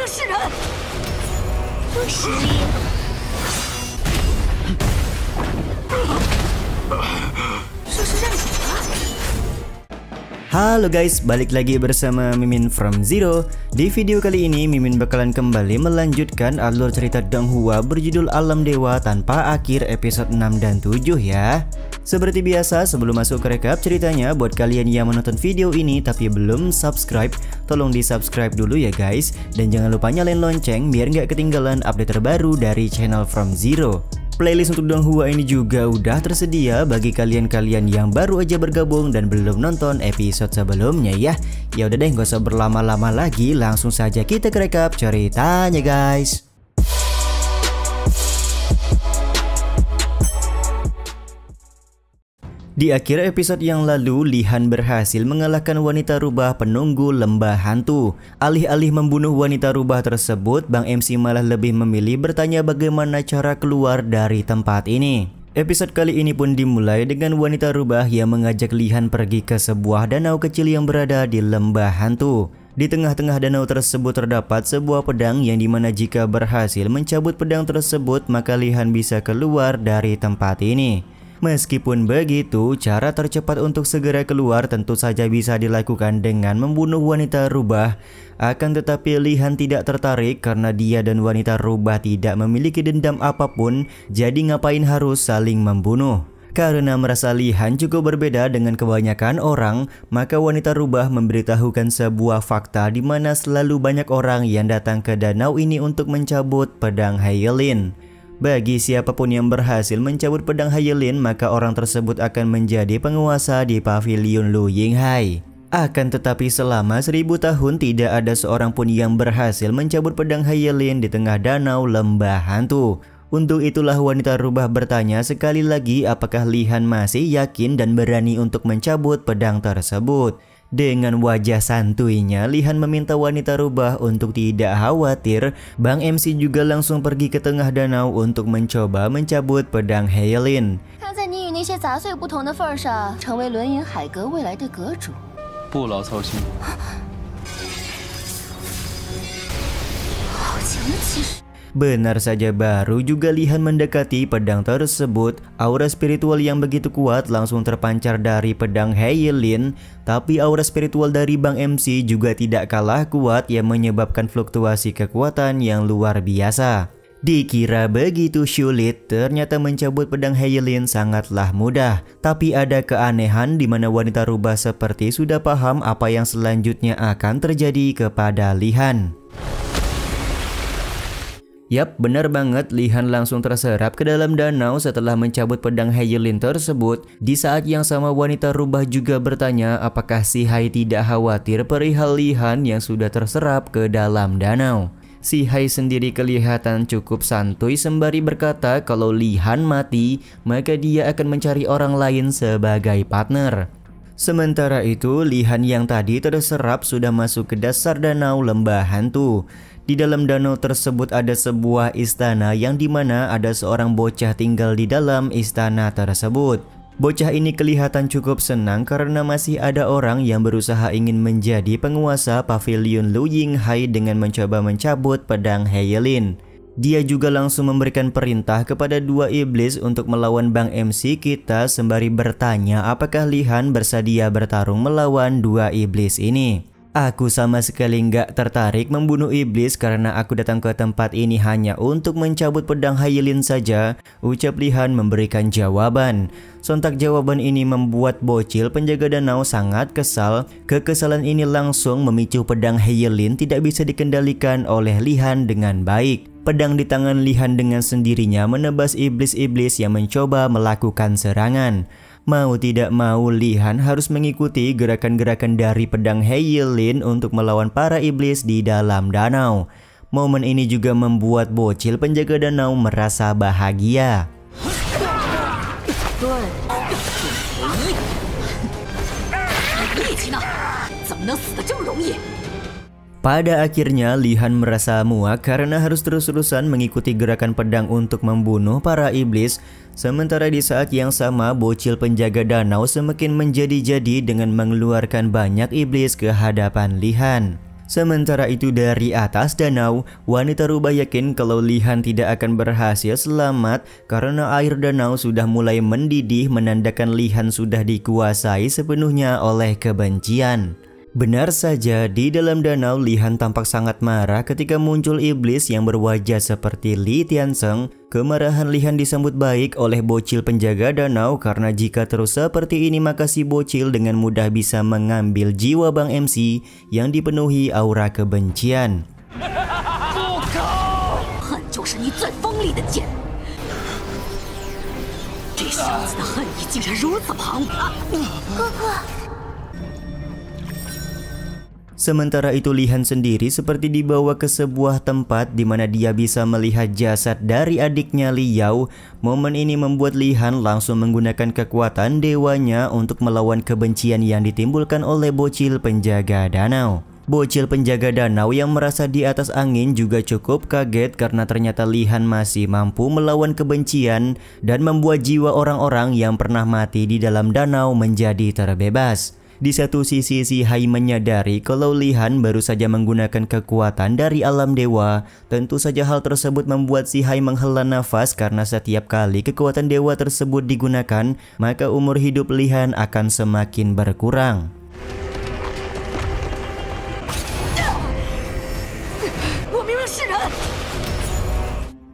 了世人。实力。这是认主了。 Halo guys, balik lagi bersama Mimin from Zero. Di video kali ini Mimin bakalan kembali melanjutkan alur cerita Donghua berjudul Alam Dewa Tanpa Akhir episode 6 dan 7 ya. Seperti biasa, sebelum masuk ke recap ceritanya, buat kalian yang menonton video ini tapi belum subscribe, tolong di subscribe dulu ya guys. Dan jangan lupa nyalain lonceng biar nggak ketinggalan update terbaru dari channel From Zero. Playlist untuk Donghua ini juga udah tersedia bagi kalian-kalian yang baru aja bergabung dan belum nonton episode sebelumnya ya. Ya udah deh, gak usah berlama-lama lagi, langsung saja kita ke recap ceritanya guys. Di akhir episode yang lalu, Li-Han berhasil mengalahkan wanita rubah penunggu lembah hantu. Alih-alih membunuh wanita rubah tersebut, Bang MC malah lebih memilih bertanya bagaimana cara keluar dari tempat ini. Episode kali ini pun dimulai dengan wanita rubah yang mengajak Li-Han pergi ke sebuah danau kecil yang berada di lembah hantu. Di tengah-tengah danau tersebut terdapat sebuah pedang yang dimana jika berhasil mencabut pedang tersebut maka Li-Han bisa keluar dari tempat ini. Meskipun begitu, cara tercepat untuk segera keluar tentu saja bisa dilakukan dengan membunuh wanita rubah. Akan tetapi Li-Han tidak tertarik karena dia dan wanita rubah tidak memiliki dendam apapun, jadi ngapain harus saling membunuh. Karena merasa Li-Han cukup berbeda dengan kebanyakan orang, maka wanita rubah memberitahukan sebuah fakta di mana selalu banyak orang yang datang ke danau ini untuk mencabut pedang Hyelin. Bagi siapapun yang berhasil mencabut pedang Hyelin, maka orang tersebut akan menjadi penguasa di pavilion Lu Yinghai. Akan tetapi selama 1000 tahun tidak ada seorang pun yang berhasil mencabut pedang Hyelin di tengah danau lembah hantu. Untuk itulah wanita rubah bertanya sekali lagi apakah Li-Han masih yakin dan berani untuk mencabut pedang tersebut. Dengan wajah santuinya, Li-Han meminta wanita rubah untuk tidak khawatir. Bang MC juga langsung pergi ke tengah danau untuk mencoba mencabut pedang Hyelin. Benar saja, baru juga Li-Han mendekati pedang tersebut, aura spiritual yang begitu kuat langsung terpancar dari pedang Hyelin. Tapi aura spiritual dari Bang MC juga tidak kalah kuat yang menyebabkan fluktuasi kekuatan yang luar biasa. Dikira begitu sulit, ternyata mencabut pedang Hyelin sangatlah mudah. Tapi ada keanehan di mana wanita rubah seperti sudah paham apa yang selanjutnya akan terjadi kepada Li-Han. Yap, benar banget, Li-Han langsung terserap ke dalam danau setelah mencabut pedang Hyelin tersebut. Di saat yang sama wanita rubah juga bertanya apakah si Hai tidak khawatir perihal Li-Han yang sudah terserap ke dalam danau. Si Hai sendiri kelihatan cukup santuy sembari berkata kalau Li-Han mati maka dia akan mencari orang lain sebagai partner. Sementara itu, Li-Han yang tadi terserap sudah masuk ke dasar danau lembah hantu. Di dalam danau tersebut ada sebuah istana yang dimana ada seorang bocah tinggal di dalam istana tersebut. Bocah ini kelihatan cukup senang karena masih ada orang yang berusaha ingin menjadi penguasa pavilion Lu Yinghai dengan mencoba mencabut pedang Hyelin. Dia juga langsung memberikan perintah kepada dua iblis untuk melawan Bang MC kita sembari bertanya apakah Li-Han bersedia bertarung melawan dua iblis ini. Aku sama sekali nggak tertarik membunuh iblis karena aku datang ke tempat ini hanya untuk mencabut pedang Hyelin saja, ucap Li-Han memberikan jawaban. Sontak jawaban ini membuat bocil penjaga danau sangat kesal. Kekesalan ini langsung memicu pedang Hyelin tidak bisa dikendalikan oleh Li-Han dengan baik. Pedang di tangan Li-Han dengan sendirinya menebas iblis-iblis yang mencoba melakukan serangan. Mau tidak mau, Li-Han harus mengikuti gerakan-gerakan dari pedang Hyelin untuk melawan para iblis di dalam danau. Momen ini juga membuat bocil penjaga danau merasa bahagia. Pada akhirnya Li-Han merasa muak karena harus terus-terusan mengikuti gerakan pedang untuk membunuh para iblis. Sementara di saat yang sama bocil penjaga danau semakin menjadi-jadi dengan mengeluarkan banyak iblis ke hadapan Li-Han. Sementara itu dari atas danau, wanita rubah yakin kalau Li Han tidak akan berhasil selamat karena air danau sudah mulai mendidih menandakan Li Han sudah dikuasai sepenuhnya oleh kebencian. Benar saja, di dalam danau Li Han tampak sangat marah ketika muncul iblis yang berwajah seperti Li Tiansheng. Kemarahan Li Han disambut baik oleh bocil penjaga danau karena jika terus seperti ini maka si bocil dengan mudah bisa mengambil jiwa Bang MC yang dipenuhi aura kebencian. Sementara itu Li Han sendiri seperti dibawa ke sebuah tempat di mana dia bisa melihat jasad dari adiknya Li Yao. Momen ini membuat Li Han langsung menggunakan kekuatan dewanya untuk melawan kebencian yang ditimbulkan oleh bocil penjaga danau. Bocil penjaga danau yang merasa di atas angin juga cukup kaget karena ternyata Li Han masih mampu melawan kebencian dan membuat jiwa orang-orang yang pernah mati di dalam danau menjadi terbebas. Di satu sisi si Hai menyadari kalau Li Han baru saja menggunakan kekuatan dari alam dewa. Tentu saja hal tersebut membuat si Hai menghela nafas karena setiap kali kekuatan dewa tersebut digunakan, maka umur hidup Li Han akan semakin berkurang.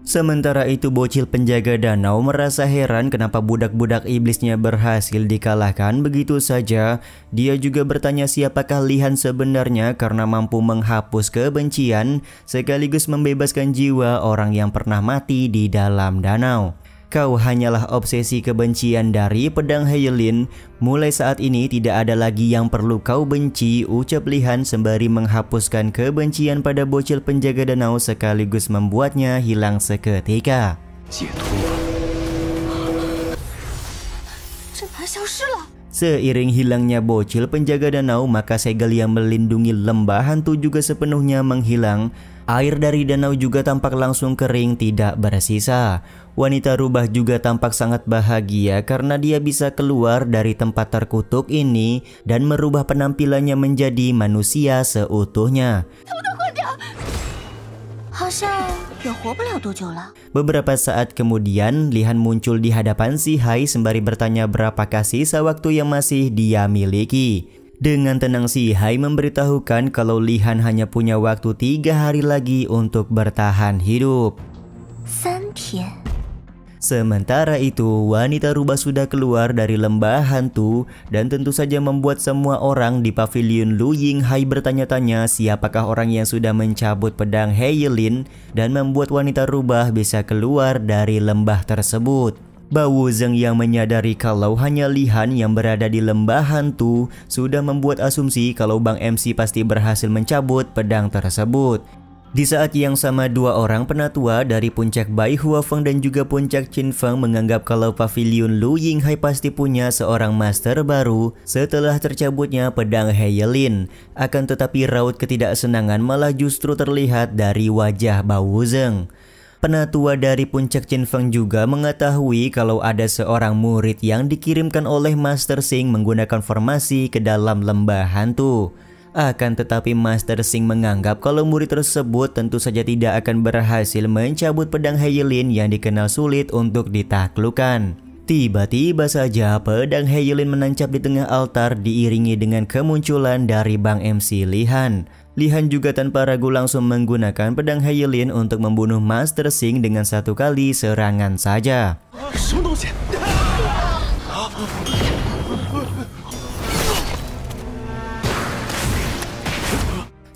Sementara itu bocil penjaga danau merasa heran kenapa budak-budak iblisnya berhasil dikalahkan begitu saja. Dia juga bertanya siapakah Li Han sebenarnya karena mampu menghapus kebencian sekaligus membebaskan jiwa orang yang pernah mati di dalam danau. Kau hanyalah obsesi kebencian dari pedang Heilin. Mulai saat ini tidak ada lagi yang perlu kau benci, ucap Li Han sembari menghapuskan kebencian pada bocil penjaga danau sekaligus membuatnya hilang seketika. Seiring hilangnya bocil penjaga danau, maka segel yang melindungi lembah hantu juga sepenuhnya menghilang. Air dari danau juga tampak langsung kering, tidak bersisa. Wanita rubah juga tampak sangat bahagia karena dia bisa keluar dari tempat terkutuk ini dan merubah penampilannya menjadi manusia seutuhnya. Beberapa saat kemudian, Li Han muncul di hadapan si Hai sembari bertanya berapakah sisa waktu yang masih dia miliki. Dengan tenang si Hai memberitahukan kalau Li Han hanya punya waktu 3 hari lagi untuk bertahan hidup. Sementara itu, wanita rubah sudah keluar dari lembah hantu dan tentu saja membuat semua orang di pavilion Lu Yinghai bertanya-tanya siapakah orang yang sudah mencabut pedang Heilin dan membuat wanita rubah bisa keluar dari lembah tersebut. Bao Wuzeng yang menyadari kalau hanya Li Han yang berada di lembah hantu sudah membuat asumsi kalau Bang MC pasti berhasil mencabut pedang tersebut. Di saat yang sama, 2 orang penatua dari puncak Bai Huafeng dan juga puncak Qinfeng menganggap kalau pavilion Lu Yinghai pasti punya seorang master baru setelah tercabutnya pedang Heilin. Akan tetapi raut ketidaksenangan malah justru terlihat dari wajah Bao Wuzeng. Penatua dari puncak Qinfeng juga mengetahui kalau ada seorang murid yang dikirimkan oleh Master Xing menggunakan formasi ke dalam lembah hantu. Akan tetapi Master Xing menganggap kalau murid tersebut tentu saja tidak akan berhasil mencabut pedang Heilin yang dikenal sulit untuk ditaklukkan. Tiba-tiba saja pedang Heilin menancap di tengah altar diiringi dengan kemunculan dari Bang MC Li Han. Li Han juga tanpa ragu langsung menggunakan pedang Heilin untuk membunuh Master Xing dengan satu kali serangan saja.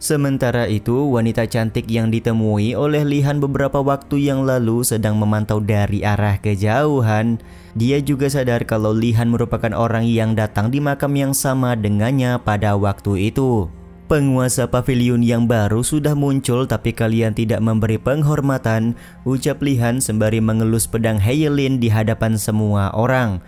Sementara itu, wanita cantik yang ditemui oleh Li Han beberapa waktu yang lalu sedang memantau dari arah kejauhan. Dia juga sadar kalau Li Han merupakan orang yang datang di makam yang sama dengannya pada waktu itu. Penguasa pavilion yang baru sudah muncul tapi kalian tidak memberi penghormatan, ucap Li Han sembari mengelus pedang Heilin di hadapan semua orang.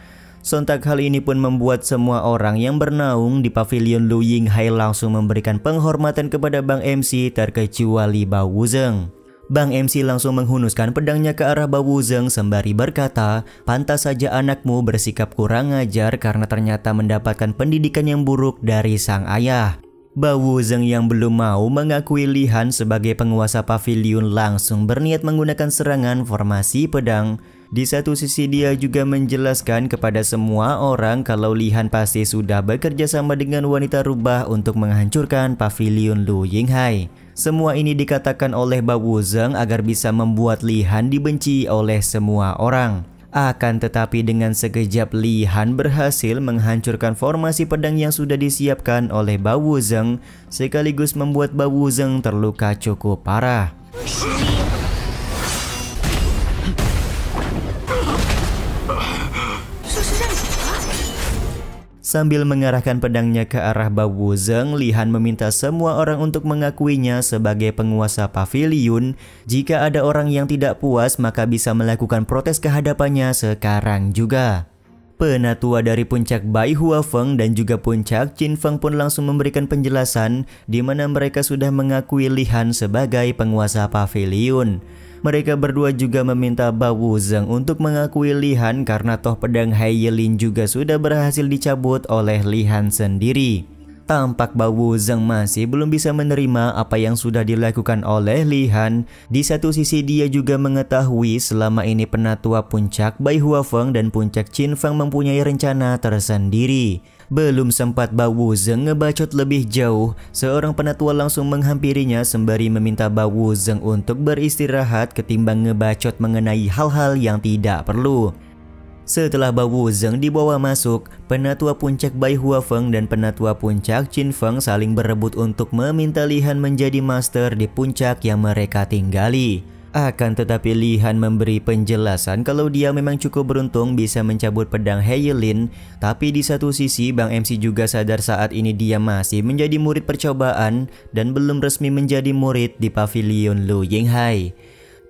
Sontak hal ini pun membuat semua orang yang bernaung di pavilion Lu Yinghai langsung memberikan penghormatan kepada Bang MC terkecuali Bao Wuzeng. Bang MC langsung menghunuskan pedangnya ke arah Bao Wuzeng sembari berkata, pantas saja anakmu bersikap kurang ajar karena ternyata mendapatkan pendidikan yang buruk dari sang ayah. Bao Wuzeng yang belum mau mengakui Li Han sebagai penguasa pavilion langsung berniat menggunakan serangan formasi pedang. Di satu sisi dia juga menjelaskan kepada semua orang kalau Li Han pasti sudah bekerja sama dengan wanita rubah untuk menghancurkan pavilion Lu Yinghai. Semua ini dikatakan oleh Bao Wuzeng agar bisa membuat Li Han dibenci oleh semua orang. Akan tetapi dengan sekejap Li Han berhasil menghancurkan formasi pedang yang sudah disiapkan oleh Bao Wuzeng, sekaligus membuat Bao Wuzeng terluka cukup parah. Sambil mengarahkan pedangnya ke arah Bao Wuzeng, Li Han meminta semua orang untuk mengakuinya sebagai penguasa pavilion. Jika ada orang yang tidak puas, maka bisa melakukan protes ke hadapannya sekarang juga. Penatua dari puncak Bai Huafeng dan juga puncak Qin Feng pun langsung memberikan penjelasan di mana mereka sudah mengakui Li Han sebagai penguasa pavilion. Mereka berdua juga meminta Bao Wuzeng untuk mengakui Li Han karena toh pedang Haiyilin juga sudah berhasil dicabut oleh Li Han sendiri. Tampak Bao Wuzeng masih belum bisa menerima apa yang sudah dilakukan oleh Li Han. Di satu sisi dia juga mengetahui selama ini penatua puncak Bai Huafeng dan puncak Qin Feng mempunyai rencana tersendiri. Belum sempat Bao Wuzeng ngebacot lebih jauh, seorang penatua langsung menghampirinya sembari meminta Bao Wuzeng untuk beristirahat ketimbang ngebacot mengenai hal-hal yang tidak perlu. Setelah Bao Wuzeng dibawa masuk, penatua puncak Bai Huafeng dan penatua puncak Qin Feng saling berebut untuk meminta Li Han menjadi master di puncak yang mereka tinggali. Akan tetapi Li Han memberi penjelasan kalau dia memang cukup beruntung bisa mencabut pedang Haiyilin. Tapi di satu sisi Bang MC juga sadar saat ini dia masih menjadi murid percobaan dan belum resmi menjadi murid di pavilion Lu Yinghai.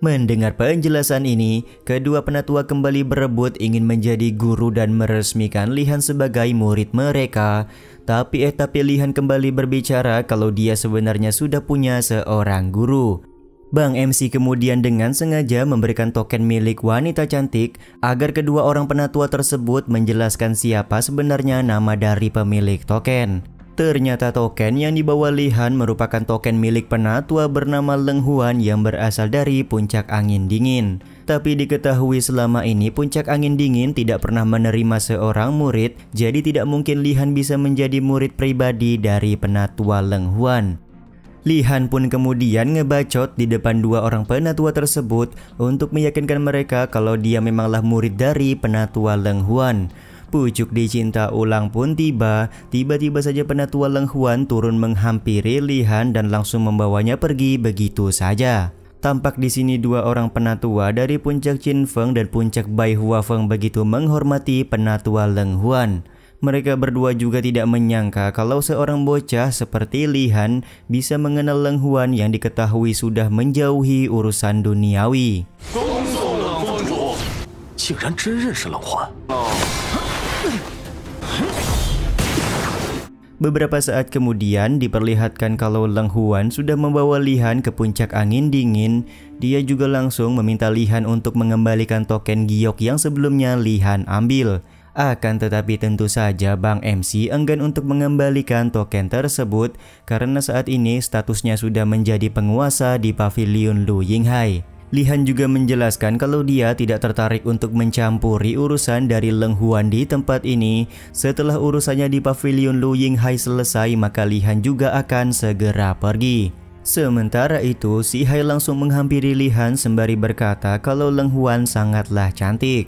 Mendengar penjelasan ini, kedua penatua kembali berebut ingin menjadi guru dan meresmikan Li Han sebagai murid mereka. Tapi Li Han kembali berbicara kalau dia sebenarnya sudah punya seorang guru. Bang MC kemudian dengan sengaja memberikan token milik wanita cantik agar kedua orang penatua tersebut menjelaskan siapa sebenarnya nama dari pemilik token. Ternyata token yang dibawa Li Han merupakan token milik penatua bernama Leng Huan yang berasal dari puncak angin dingin. Tapi diketahui selama ini puncak angin dingin tidak pernah menerima seorang murid, jadi tidak mungkin Li Han bisa menjadi murid pribadi dari penatua Leng Huan. Li Han pun kemudian ngebacot di depan dua orang penatua tersebut untuk meyakinkan mereka kalau dia memanglah murid dari penatua Leng Huan. Pucuk dicinta ulang pun tiba-tiba saja penatua Leng Huan turun menghampiri Li Han dan langsung membawanya pergi begitu saja. Tampak di sini dua orang penatua dari puncak Qin Feng dan puncak Bai Huafeng begitu menghormati penatua Leng Huan. Mereka berdua juga tidak menyangka kalau seorang bocah seperti Li Han bisa mengenal Leng Huan yang diketahui sudah menjauhi urusan duniawi. Beberapa saat kemudian diperlihatkan kalau Leng Huan sudah membawa Li Han ke puncak angin dingin. Dia juga langsung meminta Li Han untuk mengembalikan token giok yang sebelumnya Li Han ambil. Akan tetapi tentu saja Bang MC enggan untuk mengembalikan token tersebut karena saat ini statusnya sudah menjadi penguasa di pavilion Lu Yinghai. Li Han juga menjelaskan kalau dia tidak tertarik untuk mencampuri urusan dari Leng Huan di tempat ini. Setelah urusannya di pavilion Lu Yinghai selesai, maka Li Han juga akan segera pergi. Sementara itu, Si Hai langsung menghampiri Li Han sembari berkata kalau Leng Huan sangatlah cantik.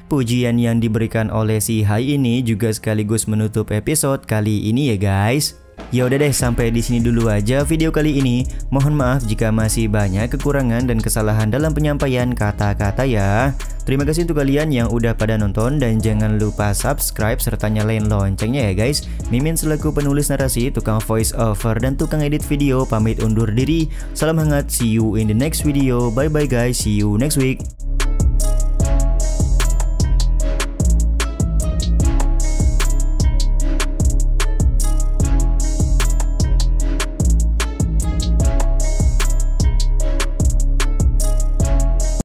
Pujian yang diberikan oleh Si Hai ini juga sekaligus menutup episode kali ini ya guys. Ya udah deh, sampai di sini dulu aja video kali ini. Mohon maaf jika masih banyak kekurangan dan kesalahan dalam penyampaian kata-kata ya. Terima kasih untuk kalian yang udah pada nonton dan jangan lupa subscribe serta nyalain loncengnya ya guys. Mimin selaku penulis narasi, tukang voice over dan tukang edit video pamit undur diri. Salam hangat, see you in the next video. Bye bye guys, see you next week.